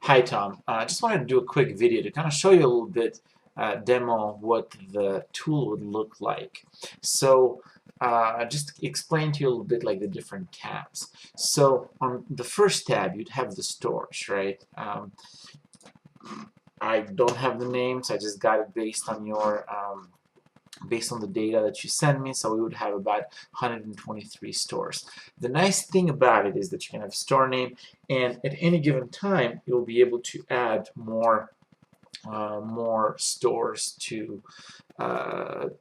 Hi Tom, I just wanted to do a quick video to kind of show you a little bit demo what the tool would look like. So just explain to you a little bit like the different tabs. So on the first tab you'd have the stores, right? I don't have the names, I just got it based on your based on the data that you send me, so we would have about 123 stores. The nice thing about it is that you can have a store name, and at any given time you'll be able to add more stores to the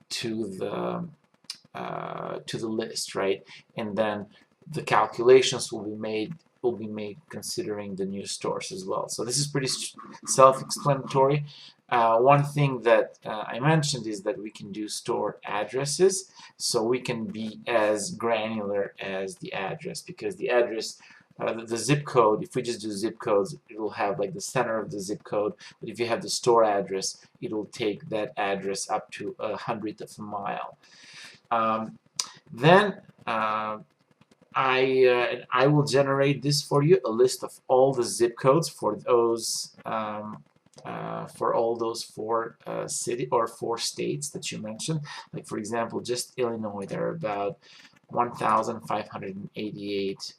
list, right? And then the calculations will be made considering the new stores as well. So this is pretty self-explanatory. One thing that I mentioned is that we can do store addresses, so we can be as granular as the address, because the address, the zip code, if we just do zip codes, it will have like the center of the zip code, but if you have the store address, it will take that address up to 100th of a mile. Then I will generate this for you, a list of all the zip codes for those for all those four four states that you mentioned. Like for example, just Illinois, there are about 1,588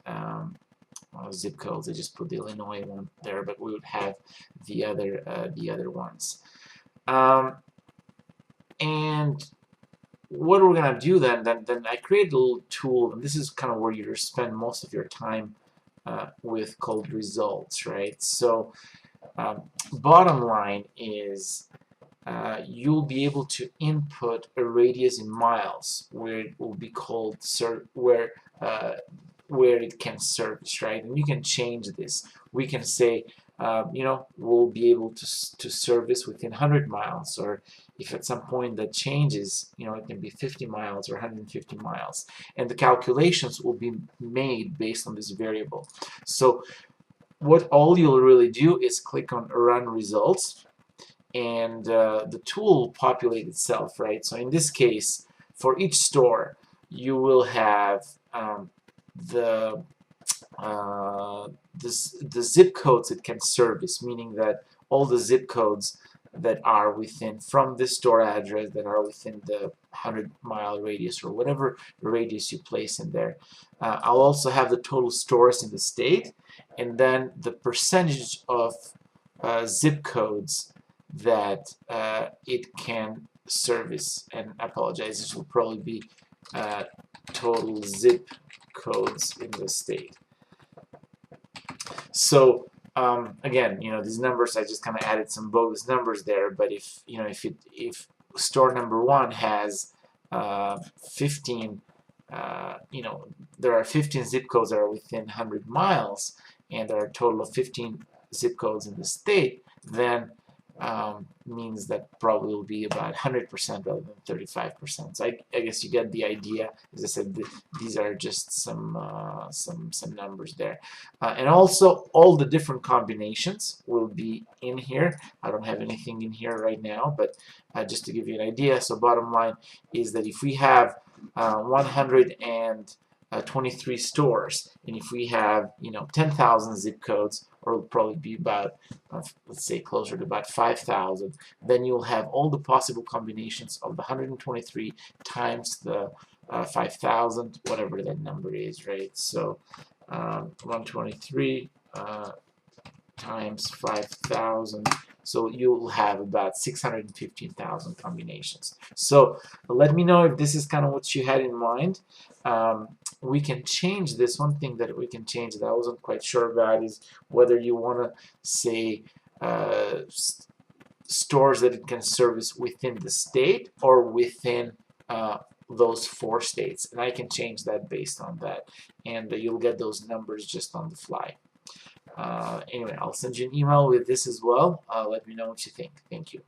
zip codes. I just put the Illinois one there, but we would have the other ones. And what we're gonna do then I create a little tool, and this is kind of where you spend most of your time with, called results, right? So bottom line is you'll be able to input a radius in miles, where it will be called where it can service, right? And you can change this. We can say we'll be able to service within 100 miles, or if at some point that changes, it can be 50 miles or 150 miles, and the calculations will be made based on this variable. So what all you'll really do is click on Run Results, and the tool will populate itself, right? So in this case, for each store, you will have the zip codes it can service, meaning that all the zip codes that are within, from this store address, that are within the 100-mile radius or whatever radius you place in there. I'll also have the total stores in the state, and then the percentage of zip codes that it can service. And I apologize, this will probably be total zip codes in the state. So again, these numbers, I just kind of added some bogus numbers there, but if store number 1 has 15, there are 15 zip codes that are within 100 miles, and there are a total of 15 zip codes in the state, then means that probably will be about 100% rather than 35%. So I guess you get the idea. As I said, these are just some numbers there, and also all the different combinations will be in here. I don't have anything in here right now, but just to give you an idea. So bottom line is that if we have 123 stores, and if we have 10,000 zip codes, or it'll probably be about let's say closer to about 5,000, then you'll have all the possible combinations of the 123 times the 5,000, whatever that number is, right? So 123 times 5,000, so you'll have about 615,000 combinations. So let me know if this is kind of what you had in mind. We can change this. One thing that we can change that I wasn't quite sure about is whether you want to say stores that it can service within the state or within those 4 states, and I can change that based on that, and you'll get those numbers just on the fly. Anyway, I'll send you an email with this as well. Let me know what you think. Thank you.